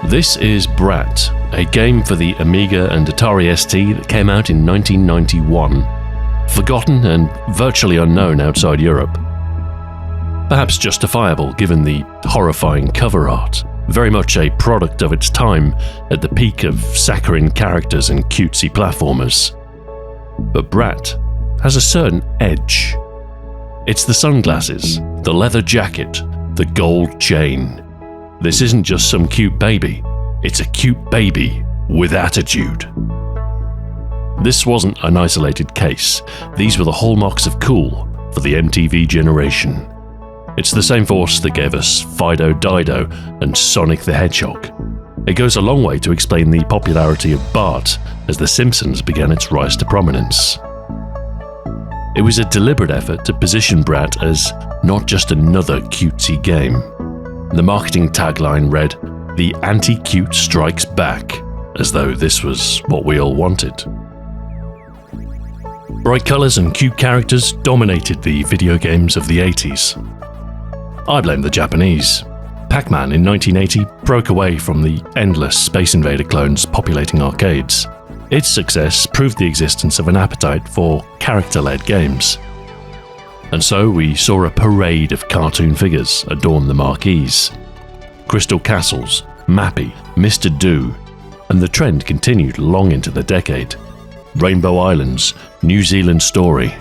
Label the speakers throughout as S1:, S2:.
S1: This is Brat, a game for the Amiga and Atari ST that came out in 1991. Forgotten and virtually unknown outside Europe. Perhaps justifiable given the horrifying cover art, very much a product of its time at the peak of saccharine characters and cutesy platformers. But Brat has a certain edge. It's the sunglasses, the leather jacket, the gold chain. This isn't just some cute baby, it's a cute baby with attitude. This wasn't an isolated case. These were the hallmarks of cool for the MTV generation. It's the same force that gave us Fido Dido and Sonic the Hedgehog. It goes a long way to explain the popularity of Bart as The Simpsons began its rise to prominence. It was a deliberate effort to position Brat as not just another cutesy game. The marketing tagline read, "The anti-cute strikes back," as though this was what we all wanted. Bright colours and cute characters dominated the video games of the 80s. I blame the Japanese. Pac-Man in 1980 broke away from the endless Space Invader clones populating arcades. Its success proved the existence of an appetite for character-led games. And so we saw a parade of cartoon figures adorn the marquees. Crystal Castles, Mappy, Mr. Do, and the trend continued long into the decade. Rainbow Islands, New Zealand Story.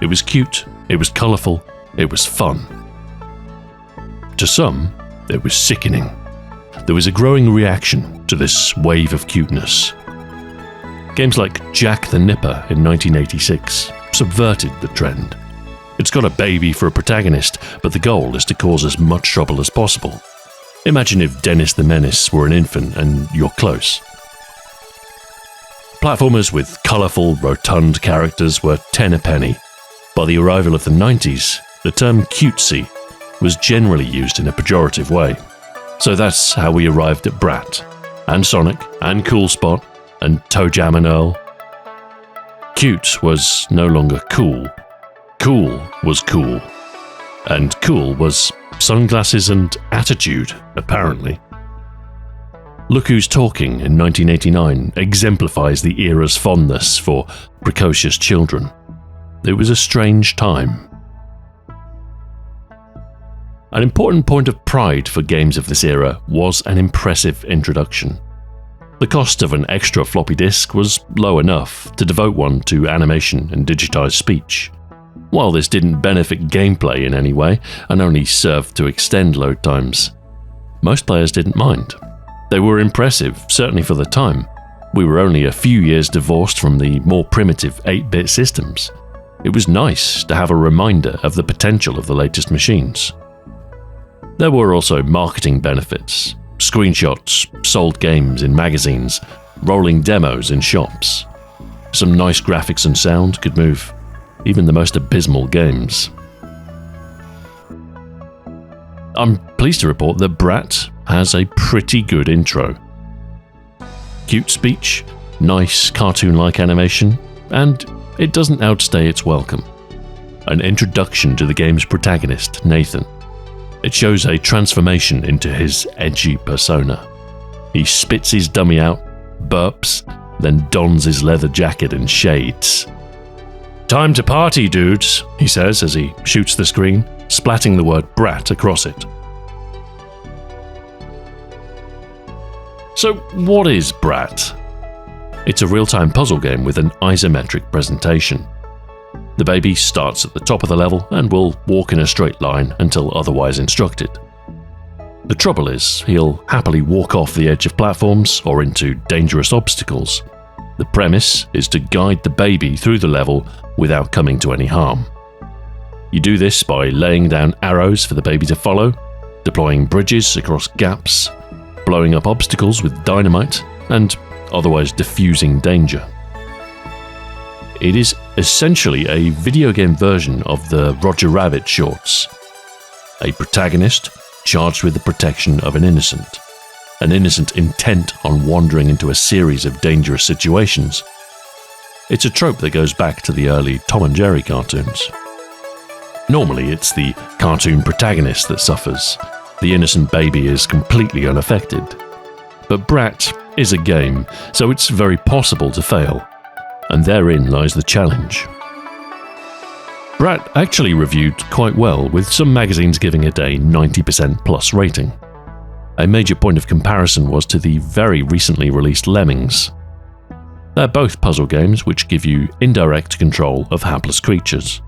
S1: It was cute, it was colourful, it was fun. To some, it was sickening. There was a growing reaction to this wave of cuteness. Games like Jack the Nipper in 1986 subverted the trend. It's got a baby for a protagonist, but the goal is to cause as much trouble as possible. Imagine if Dennis the Menace were an infant and you're close. Platformers with colourful, rotund characters were 10 a penny. By the arrival of the 90s, the term cutesy was generally used in a pejorative way. So that's how we arrived at Brat, and Sonic, and Cool Spot, and Toe Jam and Earl. Cute was no longer cool. Cool was cool. And cool was sunglasses and attitude, apparently. Look Who's Talking in 1989 exemplifies the era's fondness for precocious children. It was a strange time. An important point of pride for games of this era was an impressive introduction. The cost of an extra floppy disk was low enough to devote one to animation and digitized speech. While this didn't benefit gameplay in any way and only served to extend load times, most players didn't mind. They were impressive, certainly for the time. We were only a few years divorced from the more primitive 8-bit systems. It was nice to have a reminder of the potential of the latest machines. There were also marketing benefits, screenshots, sold games in magazines, rolling demos in shops. Some nice graphics and sound could move even the most abysmal games. I'm pleased to report that Brat has a pretty good intro. Cute speech, nice cartoon-like animation, and it doesn't outstay its welcome. An introduction to the game's protagonist, Nathan. It shows a transformation into his edgy persona. He spits his dummy out, burps, then dons his leather jacket and shades. "Time to party, dudes," he says as he shoots the screen, splatting the word Brat across it. So what is Brat? It's a real-time puzzle game with an isometric presentation. The baby starts at the top of the level and will walk in a straight line until otherwise instructed. The trouble is, he'll happily walk off the edge of platforms or into dangerous obstacles. The premise is to guide the baby through the level without coming to any harm. You do this by laying down arrows for the baby to follow, deploying bridges across gaps, blowing up obstacles with dynamite, and otherwise diffusing danger. It is essentially a video game version of the Roger Rabbit shorts. A protagonist charged with the protection of an innocent intent on wandering into a series of dangerous situations. It's a trope that goes back to the early Tom and Jerry cartoons. Normally it's the cartoon protagonist that suffers. The innocent baby is completely unaffected. But Brat is a game, so it's very possible to fail. And therein lies the challenge. Brat actually reviewed quite well, with some magazines giving it a 90% plus rating. A major point of comparison was to the very recently released Lemmings. They're both puzzle games which give you indirect control of hapless creatures,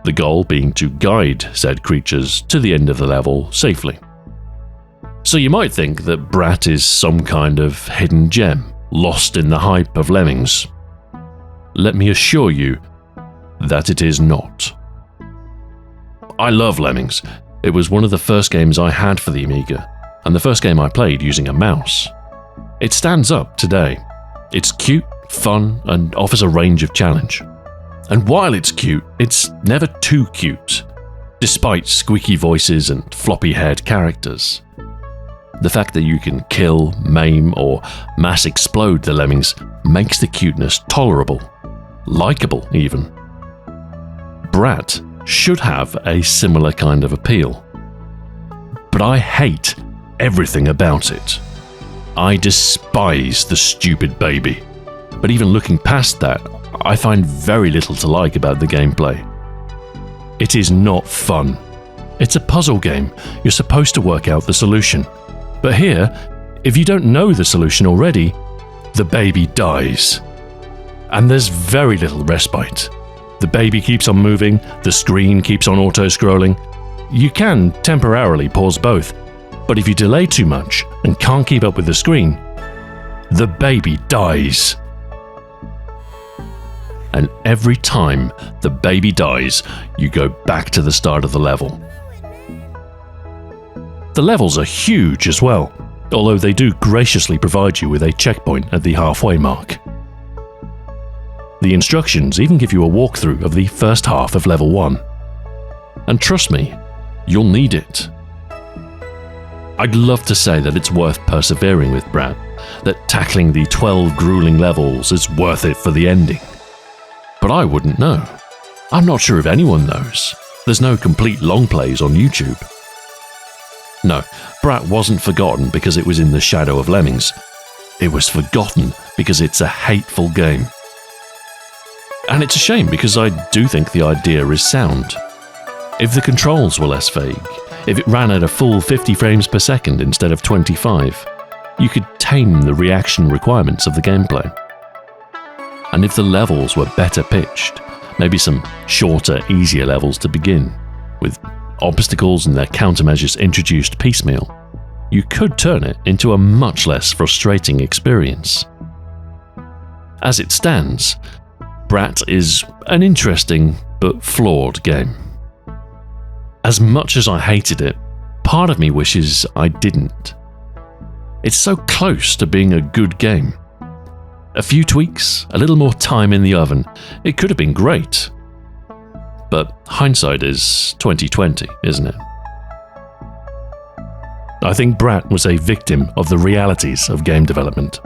S1: the goal being to guide said creatures to the end of the level safely. So you might think that Brat is some kind of hidden gem, lost in the hype of Lemmings. Let me assure you that it is not. I love Lemmings. It was one of the first games I had for the Amiga, and the first game I played using a mouse. It stands up today. It's cute, fun, and offers a range of challenge. And while it's cute, it's never too cute, despite squeaky voices and floppy-haired characters. The fact that you can kill, maim, or mass explode the lemmings makes the cuteness tolerable, likeable even. Brat should have a similar kind of appeal. But I hate everything about it. I despise the stupid baby. But even looking past that, I find very little to like about the gameplay. It is not fun. It's a puzzle game. You're supposed to work out the solution. But here, if you don't know the solution already, the baby dies. And there's very little respite. The baby keeps on moving, the screen keeps on auto-scrolling. You can temporarily pause both, but if you delay too much and can't keep up with the screen, the baby dies. And every time the baby dies, you go back to the start of the level. The levels are huge as well, although they do graciously provide you with a checkpoint at the halfway mark. The instructions even give you a walkthrough of the first half of level 1. And trust me, you'll need it. I'd love to say that it's worth persevering with Brat, that tackling the 12 grueling levels is worth it for the ending. But I wouldn't know. I'm not sure if anyone knows. There's no complete long plays on YouTube. No, Brat wasn't forgotten because it was in the shadow of Lemmings. It was forgotten because it's a hateful game. And it's a shame because I do think the idea is sound. If the controls were less vague, if it ran at a full 50 frames per second instead of 25, you could tame the reaction requirements of the gameplay. And if the levels were better pitched, maybe some shorter, easier levels to begin, with obstacles and their countermeasures introduced piecemeal, you could turn it into a much less frustrating experience. As it stands, Brat is an interesting but flawed game. As much as I hated it, part of me wishes I didn't. It's so close to being a good game. A few tweaks, a little more time in the oven, it could have been great. But hindsight is 20/20, isn't it? I think Brat was a victim of the realities of game development.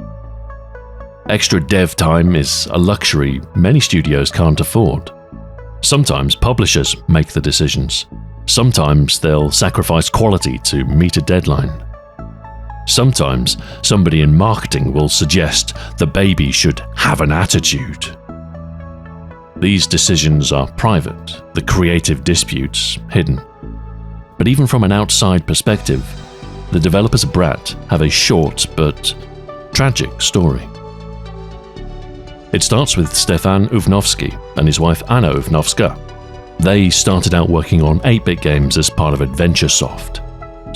S1: Extra dev time is a luxury many studios can't afford. Sometimes publishers make the decisions. Sometimes they'll sacrifice quality to meet a deadline. Sometimes somebody in marketing will suggest the baby should have an attitude. These decisions are private, the creative disputes hidden. But even from an outside perspective, the developers of Brat have a short but tragic story. It starts with Stefan Uvnovsky and his wife Anna Uvnovska. They started out working on 8-bit games as part of AdventureSoft,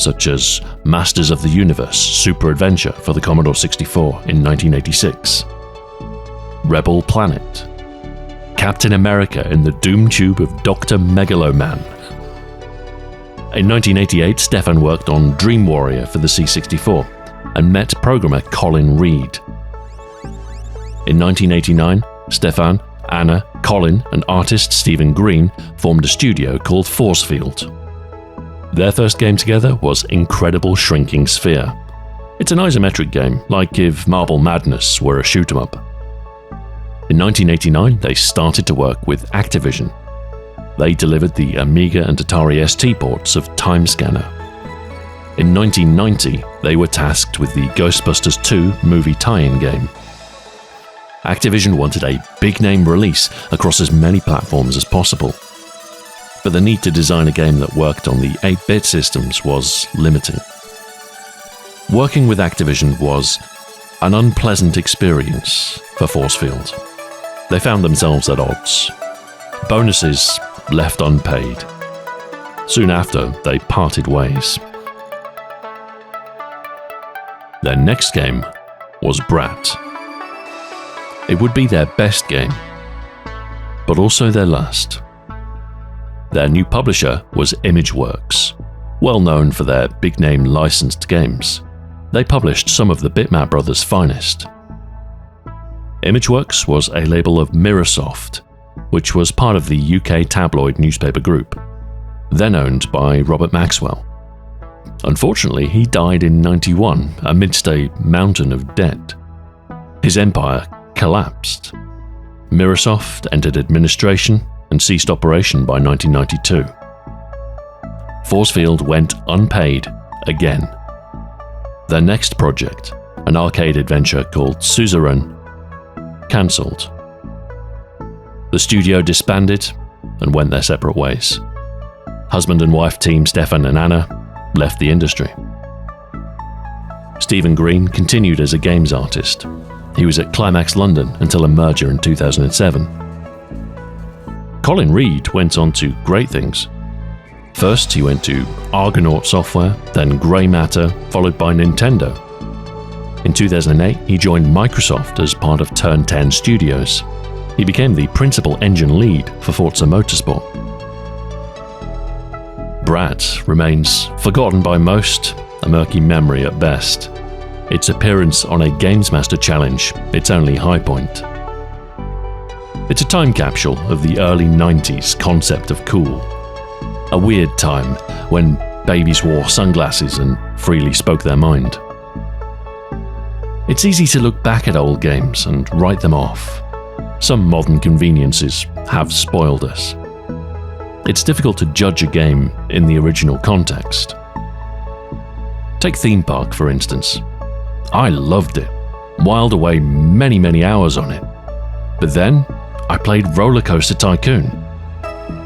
S1: such as Masters of the Universe Super Adventure for the Commodore 64 in 1986, Rebel Planet, Captain America in the Doom Tube of Dr. Megaloman. In 1988, Stefan worked on Dream Warrior for the C64 and met programmer Colin Reed. In 1989, Stefan, Anna, Colin, and artist Stephen Green formed a studio called Forcefield. Their first game together was Incredible Shrinking Sphere. It's an isometric game, like if Marble Madness were a shoot-'em-up. In 1989, they started to work with Activision. They delivered the Amiga and Atari ST ports of Time Scanner. In 1990, they were tasked with the Ghostbusters 2 movie tie-in game. Activision wanted a big-name release across as many platforms as possible, but the need to design a game that worked on the 8-bit systems was limiting. Working with Activision was an unpleasant experience for Force Field. They found themselves at odds. Bonuses left unpaid. Soon after, they parted ways. Their next game was Brat. It would be their best game, but also their last. Their new publisher was Imageworks, well known for their big-name licensed games. They published some of the Bitmap brothers' finest. Imageworks was a label of Mirrorsoft, which was part of the UK tabloid newspaper group, then owned by Robert Maxwell. Unfortunately, he died in '91 amidst a mountain of debt. His empire collapsed. Mirrorsoft entered administration and ceased operation by 1992. Force Field went unpaid again. Their next project, an arcade adventure called Suzerain, cancelled. The studio disbanded and went their separate ways. Husband and wife team Stefan and Anna left the industry. Stephen Green continued as a games artist. He was at Climax London until a merger in 2007. Colin Reed went on to great things. First, he went to Argonaut Software, then Grey Matter, followed by Nintendo. In 2008, he joined Microsoft as part of Turn 10 Studios. He became the principal engine lead for Forza Motorsport. Brat remains forgotten by most, a murky memory at best. Its appearance on a Games Master Challenge, its only high point. It's a time capsule of the early 90s concept of cool. A weird time when babies wore sunglasses and freely spoke their mind. It's easy to look back at old games and write them off. Some modern conveniences have spoiled us. It's difficult to judge a game in the original context. Take Theme Park, for instance. I loved it, whiled away many hours on it. But then, I played Roller Coaster Tycoon,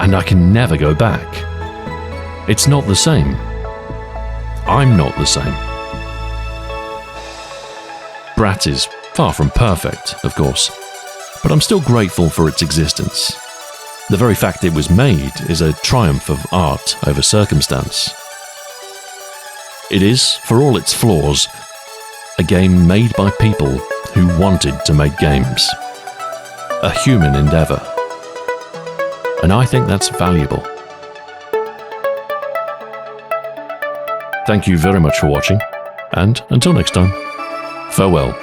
S1: and I can never go back. It's not the same. I'm not the same. Brat is far from perfect, of course, but I'm still grateful for its existence. The very fact it was made is a triumph of art over circumstance. It is, for all its flaws, a game made by people who wanted to make games. A human endeavor. And I think that's valuable. Thank you very much for watching, and until next time, farewell.